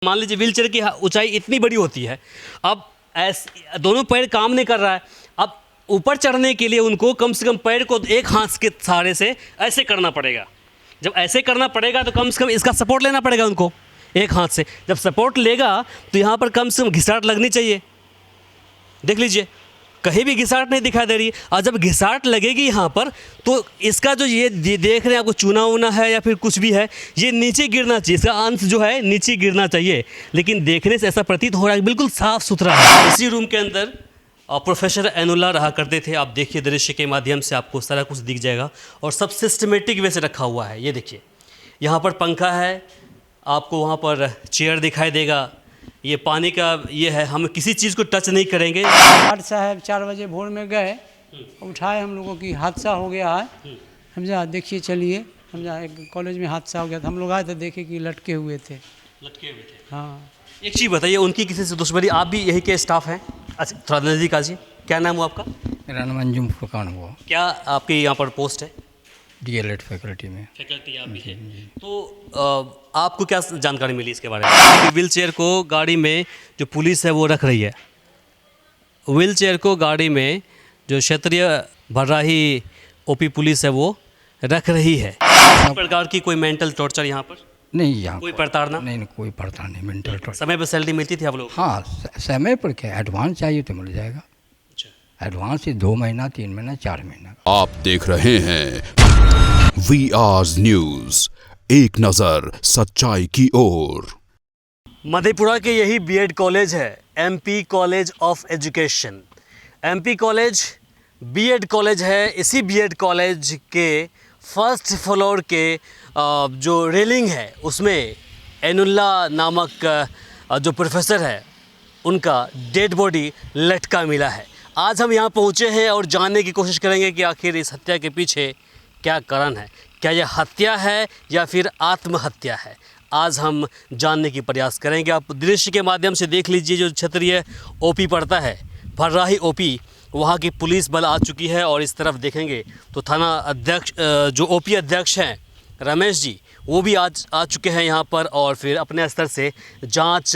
मान लीजिए wheel chair की ऊंचाई इतनी बड़ी होती है, अब ऐसे दोनों पैर काम नहीं कर रहा है। अब ऊपर चढ़ने के लिए उनको कम से कम पैर को एक हाथ के सहारे से ऐसे करना पड़ेगा। जब ऐसे करना पड़ेगा तो कम से कम इसका सपोर्ट लेना पड़ेगा उनको एक हाथ से। जब सपोर्ट लेगा तो यहाँ पर कम से कम घिसाट लगनी चाहिए। देख लीजिए कहीं भी घिसाट नहीं दिखाई दे रही। और जब घिसाट लगेगी यहाँ पर तो इसका जो ये देख रहे हैं आपको चूना वूना है या फिर कुछ भी है, ये नीचे गिरना चाहिए। इसका अंश जो है नीचे गिरना चाहिए, लेकिन देखने से ऐसा प्रतीत हो रहा है बिल्कुल साफ़ सुथरा है। इसी रूम के अंदर प्रोफेसर एनुल्ला रहा करते थे। आप देखिए दृश्य के माध्यम से आपको सारा कुछ दिख जाएगा और सब सिस्टमेटिक वे से रखा हुआ है। ये देखिए यहाँ पर पंखा है, आपको वहाँ पर चेयर दिखाई देगा, ये पानी का ये है। हम किसी चीज़ को टच नहीं करेंगे। गार्ड साहब 4 बजे भोर में गए, उठाए हम लोगों की हादसा हो गया है। समझा, देखिए चलिए, समझा एक कॉलेज में हादसा हो गया था। हम लोग आए तो देखे कि लटके हुए थे। हाँ, एक चीज़ बताइए, उनकी किसी से दुश्मनी? आप भी यही के स्टाफ हैं? अच्छा थोड़ा नज़दीक आ जाइए। क्या नाम हुआ आपका? मेरा नाम अंजुम फुरकान हुआ। क्या आपकी यहाँ पर पोस्ट है? डीएलएड फैकल्टी में। फैकल्टी आप भी है। तो आपको क्या जानकारी मिली इसके बारे में? व्हील चेयर को गाड़ी में जो पुलिस है वो रख रही है। व्हील चेयर को गाड़ी में जो क्षेत्रीय भर्राही ओपी पुलिस है वो रख रही है। इस प्रकार की कोई मेंटल टॉर्चर यहाँ पर नहीं, यहाँ कोई प्रताड़ना नहीं, कोई पड़ता नहीं। मेंटल टॉर्चर समय पर सैलरी मिलती थी आप लोग? हाँ, समय पर क्या, एडवांस चाहिए तो मिल जाएगा। एडवांस ही 2 महीना 3 महीना 4 महीना। आप देख रहे हैं VR न्यूज़, एक नज़र सच्चाई की ओर। मधेपुरा के यही बीएड कॉलेज है, MP college of education. MP college BEd college है। इसी बीएड कॉलेज के फर्स्ट फ्लोर के जो रेलिंग है उसमें एनुल्ला नामक जो प्रोफेसर है उनका डेड बॉडी लटका मिला है। आज हम यहाँ पहुँचे हैं और जानने की कोशिश करेंगे कि आखिर इस हत्या के पीछे क्या कारण है। क्या यह हत्या है या फिर आत्महत्या है, आज हम जानने की प्रयास करेंगे। आप दृश्य के माध्यम से देख लीजिए, जो क्षेत्रीय ओपी पड़ता है भर्राही ओपी, वहाँ की पुलिस बल आ चुकी है। और इस तरफ देखेंगे तो थाना अध्यक्ष जो ओपी अध्यक्ष हैं रमेश जी, वो भी आज आ चुके हैं यहाँ पर और फिर अपने स्तर से जांच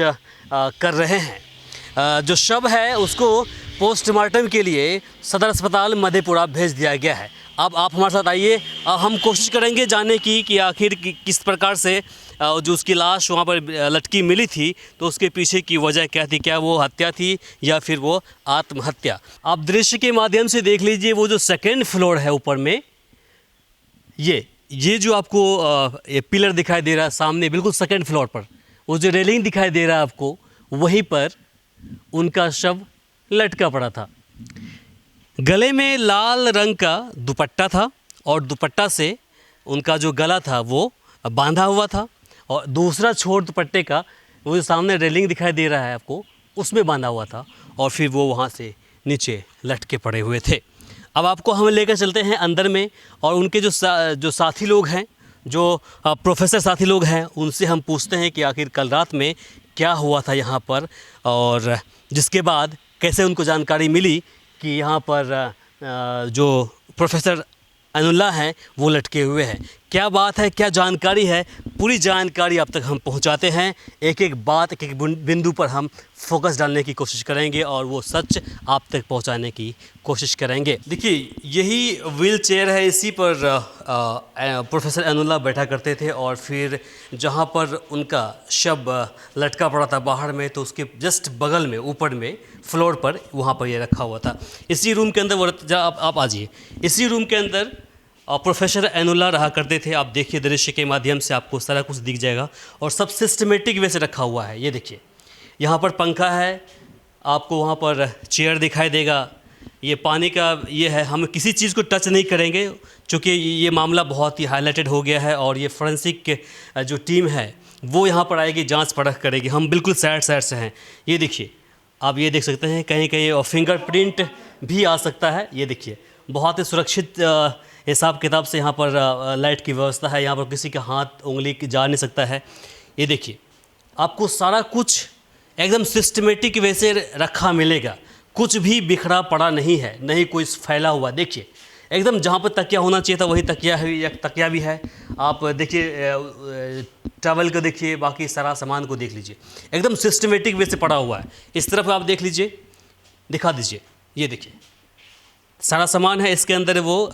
कर रहे हैं। जो शव है उसको पोस्टमार्टम के लिए सदर अस्पताल मधेपुरा भेज दिया गया है। अब आप हमारे साथ आइए, हम कोशिश करेंगे जानने की कि आखिर किस प्रकार से जो उसकी लाश वहाँ पर लटकी मिली थी तो उसके पीछे की वजह क्या थी। क्या वो हत्या थी या फिर वो आत्महत्या? आप दृश्य के माध्यम से देख लीजिए, वो जो सेकेंड फ्लोर है ऊपर में, ये जो आपको ये पिलर दिखाई दे रहा है सामने बिल्कुल सेकेंड फ्लोर पर, वो जो रेलिंग दिखाई दे रहा है आपको, वहीं पर उनका शव लटका पड़ा था। गले में लाल रंग का दुपट्टा था और दुपट्टा से उनका जो गला था वो बांधा हुआ था और दूसरा छोर दुपट्टे का वो जो सामने रेलिंग दिखाई दे रहा है आपको, उसमें बांधा हुआ था और फिर वो वहाँ से नीचे लटके पड़े हुए थे। अब आपको हम लेकर चलते हैं अंदर में और उनके जो साथी लोग हैं, जो प्रोफेसर साथी लोग हैं, उनसे हम पूछते हैं कि आखिर कल रात में क्या हुआ था यहाँ पर, और जिसके बाद कैसे उनको जानकारी मिली कि यहाँ पर जो प्रोफेसर एनुल्ला हैं वो लटके हुए हैं। क्या बात है, क्या जानकारी है, पूरी जानकारी आप तक हम पहुँचाते हैं। एक एक बात, एक एक बिंदु पर हम फोकस डालने की कोशिश करेंगे और वो सच आप तक पहुँचाने की कोशिश करेंगे। देखिए यही व्हील चेयर है, इसी पर प्रोफेसर एनुल्ला बैठा करते थे और फिर जहाँ पर उनका शव लटका पड़ा था बाहर में, तो उसके जस्ट बगल में ऊपर में फ्लोर पर वहाँ पर ये रखा हुआ था। इसी रूम के अंदर वो आप आ जाइए, इसी रूम के अंदर प्रोफेसर एनुल्ला रहा करते थे। आप देखिए दृश्य के माध्यम से आपको सारा कुछ दिख जाएगा और सब सिस्टमेटिक वे से रखा हुआ है। ये देखिए यहाँ पर पंखा है, आपको वहाँ पर चेयर दिखाई देगा, ये पानी का ये है। हम किसी चीज़ को टच नहीं करेंगे क्योंकि ये मामला बहुत ही हाईलाइटेड हो गया है और ये फोरेंसिक जो टीम है वो यहाँ पर आएगी, जांच परख करेगी। हम बिल्कुल साइड से हैं। ये देखिए, आप ये देख सकते हैं कहीं कहीं और फिंगरप्रिंट भी आ सकता है। ये देखिए बहुत ही सुरक्षित हिसाब किताब से यहाँ पर लाइट की व्यवस्था है। यहाँ पर किसी का हाथ उंगली जा नहीं सकता है। ये देखिए आपको सारा कुछ एकदम सिस्टमेटिक वे से रखा मिलेगा, कुछ भी बिखरा पड़ा नहीं है, नहीं कोई फैला हुआ। देखिए एकदम जहाँ पर तकिया होना चाहिए था वही तकिया है, तकिया भी है। आप देखिए ट्रैवल को देखिए, बाकी सारा सामान को देख लीजिए, एकदम सिस्टमेटिक वे से पड़ा हुआ है। इस तरफ आप देख लीजिए, दिखा दीजिए, ये देखिए सारा सामान है इसके अंदर। वो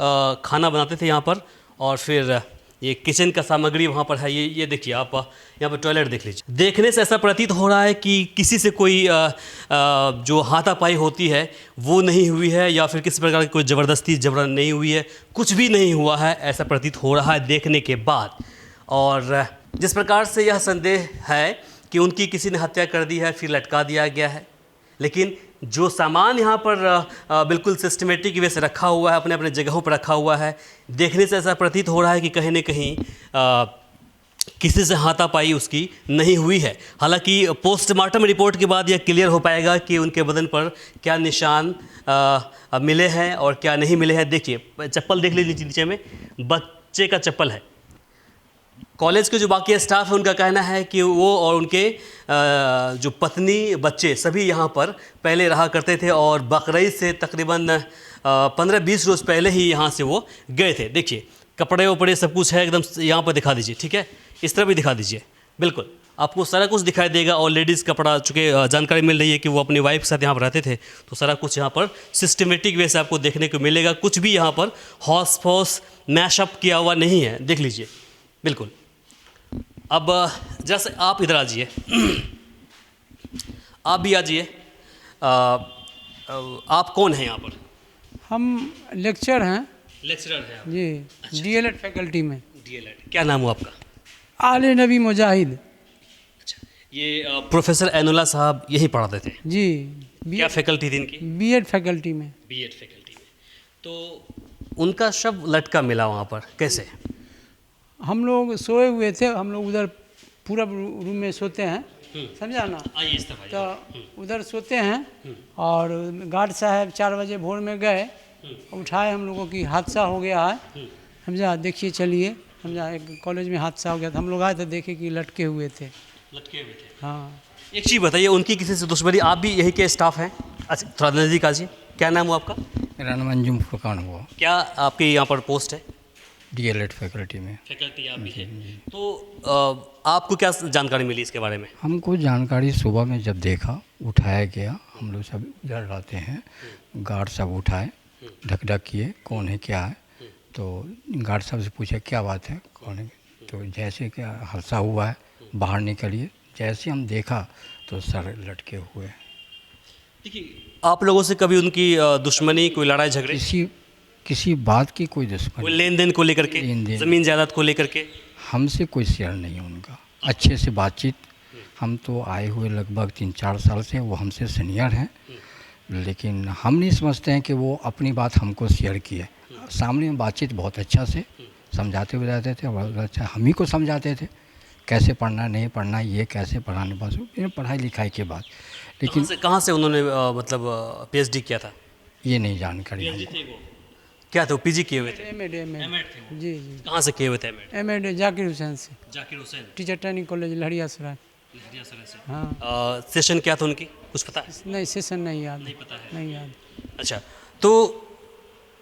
खाना बनाते थे यहाँ पर, और फिर ये किचन का सामग्री वहाँ पर है। ये देखिए आप यहाँ पर टॉयलेट देख लीजिए। देखने से ऐसा प्रतीत हो रहा है कि किसी से कोई जो हाथापाई होती है वो नहीं हुई है, या फिर किसी प्रकार की कोई ज़बरदस्ती जबरन नहीं हुई है, कुछ भी नहीं हुआ है, ऐसा प्रतीत हो रहा है देखने के बाद। और जिस प्रकार से यह संदेह है कि उनकी किसी ने हत्या कर दी है, फिर लटका दिया गया है, लेकिन जो सामान यहाँ पर बिल्कुल सिस्टमेटिक वे से रखा हुआ है, अपने अपने जगहों पर रखा हुआ है, देखने से ऐसा प्रतीत हो रहा है कि कहीं न कहीं किसी से हाथापाई उसकी नहीं हुई है। हालांकि पोस्टमार्टम रिपोर्ट के बाद यह क्लियर हो पाएगा कि उनके बदन पर क्या निशान मिले हैं और क्या नहीं मिले हैं। देखिए चप्पल देख लीजिए, नीचे में बच्चे का चप्पल है। कॉलेज के जो बाकी स्टाफ है उनका कहना है कि वो और उनके जो पत्नी बच्चे सभी यहाँ पर पहले रहा करते थे, और बकरीद से तकरीबन 15-20 रोज़ पहले ही यहाँ से वो गए थे। देखिए कपड़े वपड़े सब कुछ है एकदम, यहाँ पर दिखा दीजिए, ठीक है, इस तरह भी दिखा दीजिए, बिल्कुल आपको सारा कुछ दिखाई देगा। और लेडीज़ कपड़ा, चूँकि जानकारी मिल रही है कि वो अपनी वाइफ के साथ यहाँ पर रहते थे, तो सारा कुछ यहाँ पर सिस्टमेटिक वे से आपको देखने को मिलेगा। कुछ भी यहाँ पर हॉस फॉस मैशअप किया हुआ नहीं है, देख लीजिए, बिल्कुल। अब जैसे आप इधर आ जाइए, आप भी आ जाइए। आप कौन हैं यहाँ पर? हम लेक्चर हैं लेक्चरर हैं आप? जी, डीएलएड फैकल्टी में। डीएलएड, क्या नाम हुआ आपका? आले नबी मुजाहिद। अच्छा, ये प्रोफेसर ऐनुल्लाह साहब यही पढ़ाते थे? जी, क्या फैकल्टी थी इनकी? बीएड फैकल्टी में। बीएड फैकल्टी में। तो उनका शव लटका मिला वहाँ पर, कैसे? हम लोग सोए हुए थे, हम लोग उधर पूरा रूम में सोते हैं, समझा ना, आइए इस तरफ आइए। तो उधर सोते हैं। और गार्ड साहब 4 बजे भोर में गए, उठाए हम लोगों की हादसा हो गया है, समझा, देखिए चलिए, समझा, एक कॉलेज में हादसा हो गया था। हम लोग आए तो देखे कि लटके हुए थे। लटके हुए थे? हाँ। एक चीज़ बताइए, उनकी किसी से दुश्मनी? आप भी यही के स्टाफ हैं? अच्छा, थोड़ा नज़दीक आ जाइए। क्या नाम हुआ आपका? मेरा नाम अंजुम फुरकान हुआ, क्या आपकी यहाँ पर पोस्ट है? डीएलएड फैकल्टी में। फैकल्टी आप भी है। तो आपको क्या जानकारी मिली इसके बारे में? हमको जानकारी सुबह में जब देखा, उठाया गया, हम लोग सब इधर रहते हैं, गार्ड साहब उठाए, ढक ढक किए, कौन है क्या है, तो गार्ड साहब से पूछा क्या बात है, कौन है, तो जैसे क्या हादसा हुआ है, बाहर निकलिए। जैसे हम देखा तो सर लटके हुए। देखिए, आप लोगों से कभी उनकी दुश्मनी, कोई लड़ाई झगड़े, किसी बात की कोई दुश्मनी, कोई लेन देन को लेकर के, ज़मीन जायदाद को लेकर के? हमसे कोई शेयर नहीं है उनका, अच्छे से बातचीत। हम तो आए हुए लगभग 3-4 साल से, वो हमसे सीनियर हैं, लेकिन हम नहीं समझते हैं कि वो अपनी बात हमको शेयर किए। सामने में बातचीत बहुत अच्छा से समझाते हुए रहते थे, बहुत अच्छा हम ही को समझाते थे कैसे पढ़ना नहीं पढ़ना, ये कैसे पढ़ाने, बस पढ़ाई लिखाई के बाद। लेकिन कहाँ से उन्होंने मतलब पीएचडी किया था? ये नहीं जानकारी है। क्या थे वो? पीजी किए हुए थे? एमएड जी जी। कहाँ से किए हुए थे एमएड? जाकिर हुसैन से। Zakir Hussain teacher training college Laheriasarai. हाँ। सेशन क्या था उनकी, कुछ पता है? नहीं, सेशन नहीं याद, नहीं पता है, नहीं याद। अच्छा, तो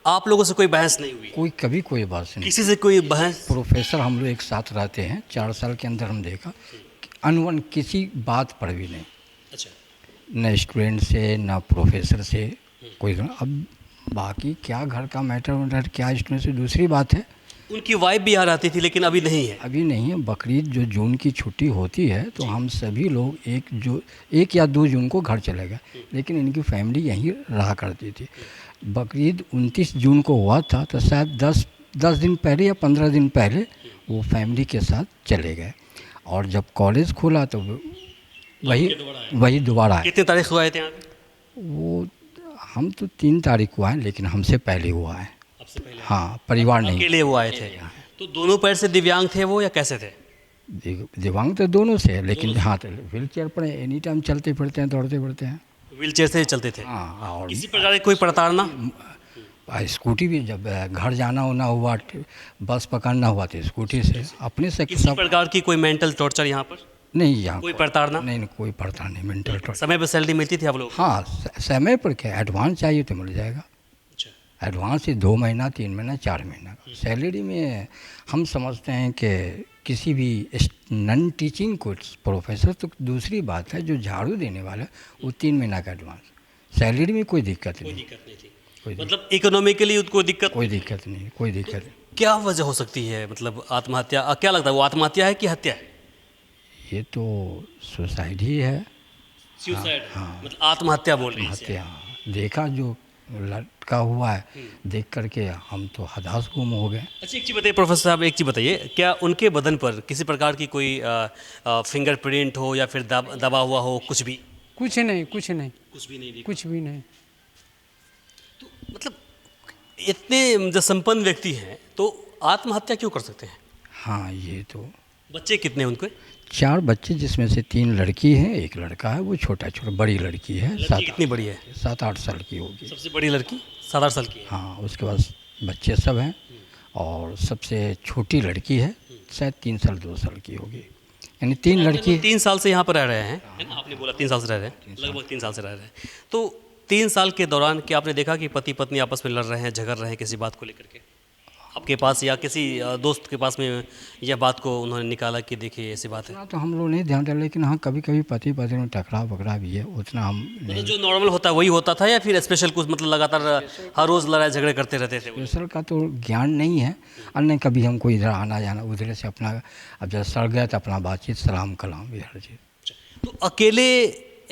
आप लोगों से कोई बहस नहीं हुई? कभी कोई बात नहीं, किसी से कोई बहस? प्रोफेसर हम लोग एक साथ रहते हैं, 4 साल के अंदर हम देखा अनवन किसी बात पर भी नहीं। अच्छा, न स्टूडेंट से न प्रोफेसर से कोई। अब बाकी क्या घर का मैटर क्या स्टूडेंट से दूसरी बात है। उनकी वाइफ भी यहाँ आती थी, लेकिन अभी नहीं है। अभी नहीं है। बकरीद जो जून की छुट्टी होती है तो हम सभी लोग 1 या 2 जून को घर चले गए, लेकिन इनकी फैमिली यहीं रहा करती थी। बकरीद 29 जून को हुआ था, तो शायद 10 दिन पहले या 15 दिन पहले वो फैमिली के साथ चले गए। और जब कॉलेज खुला तो वही दोबारा आए। कितने तारीख को आए थे यहाँ पे? वो हम तो 3 तारीख को आए, लेकिन हमसे पहले हुआ है। आपसे पहले? हाँ, परिवार नहीं। अकेले वो आए थे? तो दोनों पैर से दिव्यांग थे वो, या कैसे थे? दिव्यांग तो दोनों से, लेकिन हाँ, तो व्हील चेयर पर एनी टाइम चलते फिरते हैं, दौड़ते फिरते हैं। व्हील चेयर से ही चलते थे? हाँ। और किसी प्रकार की कोई प्रताड़ना? स्कूटी भी जब घर जाना होना हुआ, बस पकड़ना हुआ तो स्कूटी से, अपने से। किसी प्रकार की कोई मेंटल टॉर्चर यहाँ पर नहीं? यहाँ कोई प्रताड़ना नहीं, कोई प्रताड़ना नहीं, मेंटल टॉर्चर। समय पर सैलरी मिलती थी आप लोग? हाँ, समय पर क्या, एडवांस चाहिए तो मिल जाएगा। अच्छा, एडवांस ही 2 महीना 3 महीना 4 महीना का। सैलरी में हम समझते हैं कि किसी भी नॉन टीचिंग कोर्स प्रोफेसर तो दूसरी बात है, जो झाड़ू देने वाला है वो 3 महीना का एडवांस। सैलरी में कोई दिक्कत नहीं, दिक्कत नहीं थी, मतलब इकोनॉमिकली उनको दिक्कत, कोई दिक्कत नहीं, कोई दिक्कत नहीं। क्या वजह हो सकती है, मतलब आत्महत्या, क्या लगता है वो आत्महत्या है कि हत्या है? ये तो सुसाइड ही है, सुसाइड, मतलब आत्महत्या बोल रही है इसे। हत्या। देखा जो लड़का हुआ है, देख करके हम तो हताश गुम हो गए। अच्छा, एक चीज़ बताइए प्रोफेसर साहब, एक चीज़ बताइए, क्या उनके बदन पर किसी प्रकार की कोई फिंगरप्रिंट हो या फिर दबा हुआ हो, कुछ भी? कुछ नहीं, कुछ नहीं, कुछ भी नहीं, कुछ भी नहीं। तो मतलब इतने जो संपन्न व्यक्ति हैं तो आत्महत्या क्यों कर सकते हैं? हाँ, ये तो बच्चे कितने हैं उनके? 4 बच्चे, जिसमें से 3 लड़की हैं, 1 लड़का है। वो छोटा बड़ी लड़की है, लड़की कितनी बड़ी है? 7-8 साल की होगी। सबसे बड़ी लड़की 7-8 साल की है। हाँ, उसके बाद बच्चे सब हैं, और सबसे छोटी लड़की है, शायद 3 साल 2 साल की होगी। यानी 3 लड़की। 3 साल से यहाँ पर रह रहे हैं, है ना? आपने बोला 3 साल से रह रहे हैं, लगभग 3 साल से रह रहे हैं। तो 3 साल के दौरान क्या आपने देखा कि पति पत्नी आपस में लड़ रहे हैं, झगड़ रहे हैं किसी बात को लेकर के आपके पास, या किसी दोस्त के पास में यह बात को उन्होंने निकाला कि देखिए ऐसी बात है? उतना तो हम लोग नहीं ध्यान दें, लेकिन हाँ कभी कभी पति पत्नी में टकराव वकराव भी है, उतना हम मतलब नहीं। जो नॉर्मल होता है वही होता था, या फिर स्पेशल कुछ, मतलब लगातार हर रोज़ लड़ाई झगड़े करते रहते थे? स्पेशल का तो ज्ञान नहीं है, और नहीं कभी हमको इधर आना जाना, उधर से अपना, अब जब सड़ गया तो अपना बातचीत सलाम कलाम इधर से। तो अकेले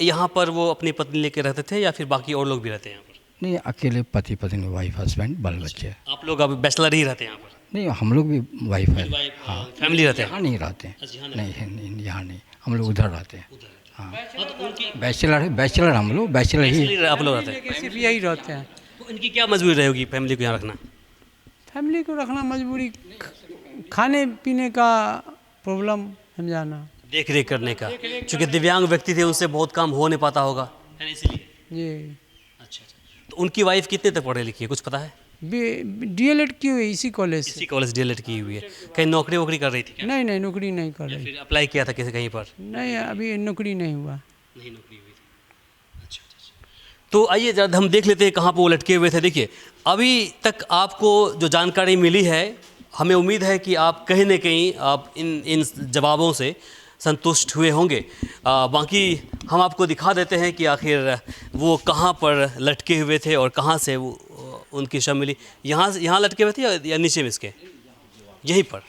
यहाँ पर वो अपनी पत्नी लेके रहते थे या फिर बाकी और लोग भी रहते हैं यहाँ पर? नहीं, अकेले पति पत्नी, वाइफ हस्बैंड बाल बच्चे। आप लोग अब बैचलर ही रहते हैं यहाँ पर? नहीं, हम लोग भी वाइफ है। हाँ, फैमिली रहते हैं? यहाँ नहीं रहते हैं। अच्छा, यहाँ नहीं, यहाँ नहीं, हम लोग उधर रहते हैं। हाँ, तो उनकी बैचलर है, बैचलर हम लोग, बैचलर ही। Actually आप लोग रहते हैं, कि सिर्फ यही रहते हैं। तो इनकी क्या मजबूरी रहेगी फैमिली को यहाँ रखना? फैमिली को रखना मजबूरी, खाने पीने का प्रॉब्लम समझाना। देख रेख करने का, क्योंकि दिव्यांग व्यक्ति थे, उनसे बहुत काम हो नहीं पाता होगा, है ना, इसीलिए। ये अच्छा, तो उनकी वाइफ कितने तक पढ़े लिखी है, कुछ पता है? डीएलएड की हुई इसी कॉलेज से। इसी कॉलेज डीएलएड की हुई है। कहीं नौकरी वोकरी कर रही थी क्या? नहीं नहीं, नौकरी नहीं कर या रही। फिर अप्लाई किया था किसी कहीं पर? नहीं, अभी नौकरी नहीं हुआ। नहीं नौकरी हुई थी। अच्छा अच्छा अच्छा। तो आइए जरा हम देख लेते हैं कहाँ पर वो लटके हुए थे। देखिए, अभी तक आपको जो जानकारी मिली है, हमें उम्मीद है कि आप कहीं ना कहीं आप इन जवाबों से संतुष्ट हुए होंगे। बाकी हम आपको दिखा देते हैं कि आखिर वो कहाँ पर लटके हुए थे और कहाँ से वो उनकी शव मिली। यहाँ लटके हुए थे या नीचे में इसके? यहीं पर,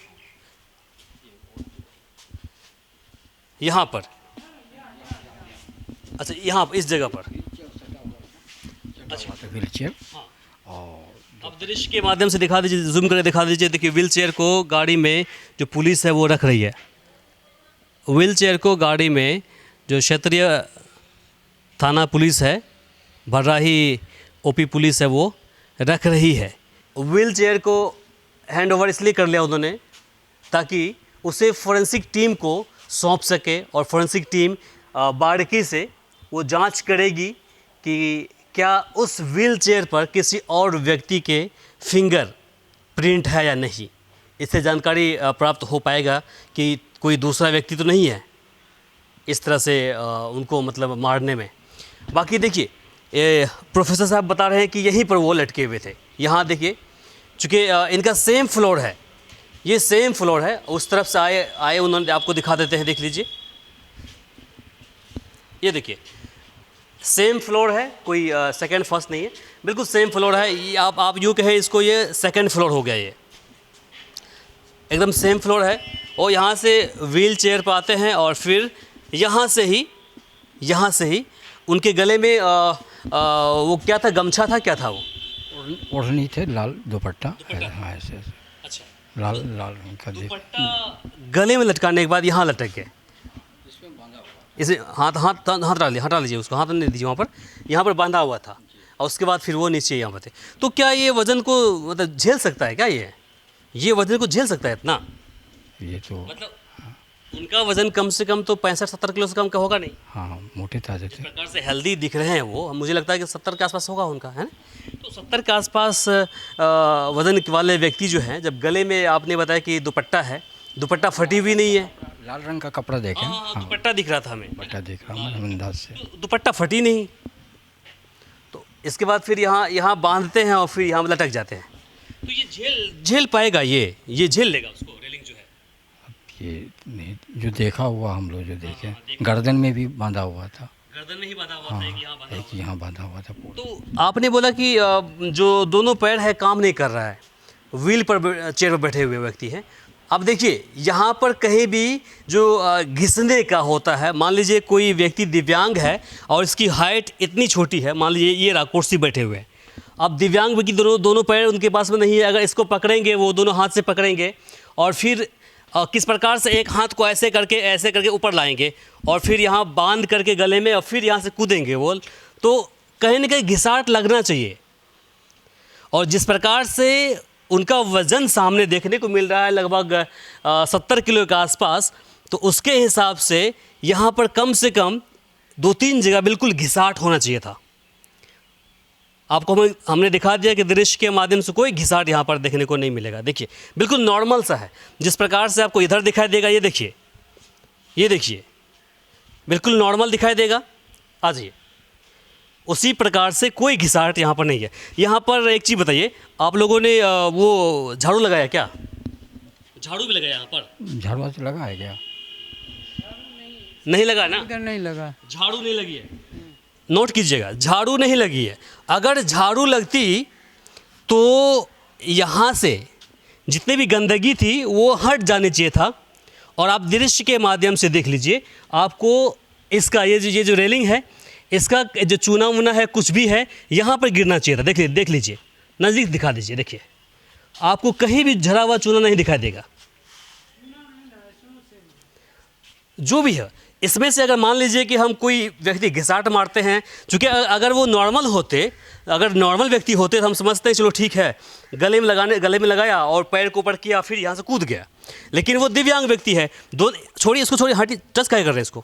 यहाँ पर। अच्छा, यहाँ पर इस जगह पर। अच्छा, व्हील चेयर। अब दृश्य के माध्यम से दिखा दीजिए, जूम करके दिखा दीजिए। देखिए, व्हील चेयर को गाड़ी में जो पुलिस है वो रख रही है। व्हील चेयर को गाड़ी में जो क्षेत्रीय थाना पुलिस है, भर्राही ओपी पुलिस है, वो रख रही है। व्हील चेयर को हैंड ओवर इसलिए कर लिया उन्होंने ताकि उसे फोरेंसिक टीम को सौंप सके, और फोरेंसिक टीम बारीकी से वो जांच करेगी कि क्या उस व्हील चेयर पर किसी और व्यक्ति के फिंगर प्रिंट है या नहीं। इससे जानकारी प्राप्त हो पाएगा कि कोई दूसरा व्यक्ति तो नहीं है इस तरह से उनको मतलब मारने में। बाकी देखिए, प्रोफेसर साहब बता रहे हैं कि यहीं पर वो लटके हुए थे। यहाँ देखिए, चूँकि इनका सेम फ्लोर है, ये सेम फ्लोर है, उस तरफ से आए उन्होंने, आपको दिखा देते हैं, देख लीजिए। ये देखिए, सेम फ्लोर है, कोई सेकंड फर्स्ट नहीं है, बिल्कुल सेम फ्लोर है। ये आप यूँ कहें इसको, ये सेकंड फ्लोर हो गया, ये एकदम सेम फ्लोर है। और यहाँ से व्हील चेयर पर आते हैं और फिर यहाँ से ही उनके गले में वो क्या था, गमछा था, क्या था वो? ओढ़नी थे, लाल दुपट्टा। हाँ, ऐसे। अच्छा, लाल रंग का दुपट्टा गले में लटकाने के बाद यहाँ लटक गए। इसे हटा लीजिए उसको, हाथ नहीं दीजिए वहाँ पर, यहाँ पर बांधा हुआ था, और उसके बाद फिर वो नीचे यहाँ पर थे। तो क्या ये वज़न को मतलब झेल सकता है क्या? ये वज़न को झेल सकता है इतना? ये तो मतलब उनका वज़न कम से कम तो 65-70 किलो से कम का होगा नहीं। हाँ, मोटे ताजे थे। प्रकार से हेल्दी दिख रहे हैं वो, मुझे लगता है कि 70 के आसपास होगा उनका, है ना? तो 70 के आसपास वज़न वाले व्यक्ति जो हैं, जब गले में आपने बताया कि दुपट्टा है, दुपट्टा फटी हुई नहीं है, लाल रंग का कपड़ा देखें। हाँ, हाँ, दुपट्टा दिख रहा था हमें, दुपट्टा देख रहा हूँ अंदाज से। तो दुपट्टा फटी नहीं, तो इसके बाद फिर यहाँ बांधते हैं और फिर यहाँ लटक जाते हैं। तो ये झेल पाएगा, ये झेल लेगा उसको, रेलिंग जो है? ये नहीं, जो देखा हुआ हम लोग जो देखे, गर्दन में भी बांधा हुआ था। गर्दन में ही बांधा हुआ था, एक यहाँ बांधा हुआ था। तो आपने बोला कि जो दोनों पैर है काम नहीं कर रहा है, व्हील पर चेयर पर बैठे हुए व्यक्ति हैं। अब देखिए यहाँ पर कहीं भी जो घिसने का होता है, मान लीजिए कोई व्यक्ति दिव्यांग है और इसकी हाइट इतनी छोटी है, मान लीजिए ये कुर्सी बैठे हुए हैं, अब दिव्यांग व्यक्ति दोनों पैर उनके पास में नहीं है, अगर इसको पकड़ेंगे वो दोनों हाथ से पकड़ेंगे और फिर किस प्रकार से एक हाथ को ऐसे करके ऊपर लाएंगे और फिर यहाँ बांध करके गले में और फिर यहाँ से कूदेंगे वो, तो कहीं ना कहीं घिसाट लगना चाहिए। और जिस प्रकार से उनका वज़न सामने देखने को मिल रहा है लगभग 70 किलो के आसपास, तो उसके हिसाब से यहाँ पर कम से कम 2-3 जगह बिल्कुल घिसाट होना चाहिए था। आपको हमने दिखा दिया कि दृश्य के माध्यम से कोई घिसाट यहाँ पर देखने को नहीं मिलेगा। देखिए बिल्कुल नॉर्मल सा है, जिस प्रकार से आपको इधर दिखाई देगा, ये देखिए बिल्कुल नॉर्मल दिखाई देगा। आ जाइए, उसी प्रकार से कोई घिसाट यहाँ पर नहीं है। यहाँ पर एक चीज़ बताइए, आप लोगों ने वो झाड़ू लगाया क्या? झाड़ू भी लगाया यहाँ पर? झाड़ू से लगा है क्या? नहीं लगा ना? इधर नहीं लगा, झाड़ू नहीं लगी है, नोट कीजिएगा, झाड़ू नहीं लगी है। अगर झाड़ू लगती तो यहाँ से जितनी भी गंदगी थी वो हट जानी चाहिए था। और आप दृश्य के माध्यम से देख लीजिए, आपको इसका ये जो रेलिंग है, इसका जो चूना वूना है कुछ भी है यहाँ पर गिरना चाहिए था। देख लीजिए, नज़दीक दिखा दीजिए, देखिए आपको कहीं भी झरा हुआ चूना नहीं दिखाई देगा। जो भी है इसमें से, अगर मान लीजिए कि हम कोई व्यक्ति घिसाट मारते हैं, चूँकि अगर वो नॉर्मल होते, अगर नॉर्मल व्यक्ति होते तो हम समझते हैं चलो ठीक है, गले में लगाया और पैर को ऊपर किया फिर यहाँ से कूद गया। लेकिन वो दिव्यांग व्यक्ति है, छोड़िए हटी, टच क्या कर रहे हैं इसको,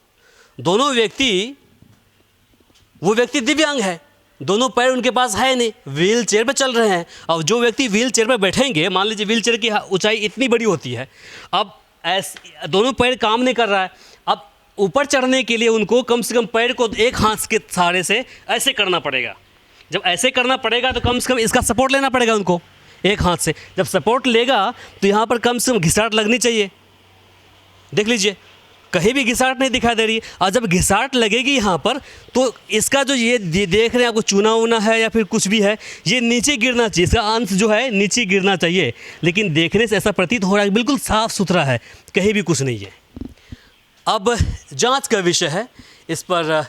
वो व्यक्ति दिव्यांग है, दोनों पैर उनके पास है नहीं, व्हील चेयर पर चल रहे हैं। अब जो व्यक्ति व्हील चेयर पर बैठेंगे, मान लीजिए व्हील चेयर की ऊंचाई इतनी बड़ी होती है, अब दोनों पैर काम नहीं कर रहा है, अब ऊपर चढ़ने के लिए उनको कम से कम पैर को एक हाथ के सहारे से ऐसे करना पड़ेगा। जब ऐसे करना पड़ेगा तो कम से कम इसका सपोर्ट लेना पड़ेगा उनको एक हाथ से। जब सपोर्ट लेगा तो यहाँ पर कम से कम घिसाट लगनी चाहिए। देख लीजिए, कहीं भी घिसाट नहीं दिखाई दे रही है। और जब घिसाट लगेगी यहाँ पर, तो इसका जो ये देख रहे हैं आपको चूना वूना है या फिर कुछ भी है, ये नीचे गिरना चाहिए, इसका अंश जो है नीचे गिरना चाहिए। लेकिन देखने से ऐसा प्रतीत हो रहा है कि बिल्कुल साफ़ सुथरा है, कहीं भी कुछ नहीं है। अब जांच का विषय है, इस पर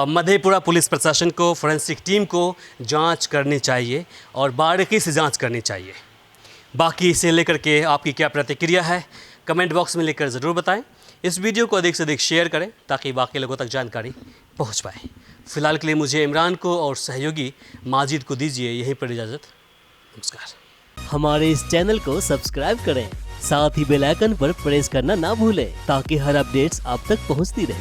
मधेपुरा पुलिस प्रशासन को, फोरेंसिक टीम को जांच करनी चाहिए और बारीकी से जांच करनी चाहिए। बाकी इसे लेकर के आपकी क्या प्रतिक्रिया है, कमेंट बॉक्स में लिखकर ज़रूर बताएं। इस वीडियो को अधिक से अधिक शेयर करें ताकि बाकी लोगों तक जानकारी पहुंच पाए। फ़िलहाल के लिए मुझे इमरान को और सहयोगी माजिद को दीजिए यहीं पर इजाज़त। नमस्कार। हमारे इस चैनल को सब्सक्राइब करें, साथ ही बेल आइकन पर प्रेस करना ना भूलें ताकि हर अपडेट्स आप तक पहुंचती रहे।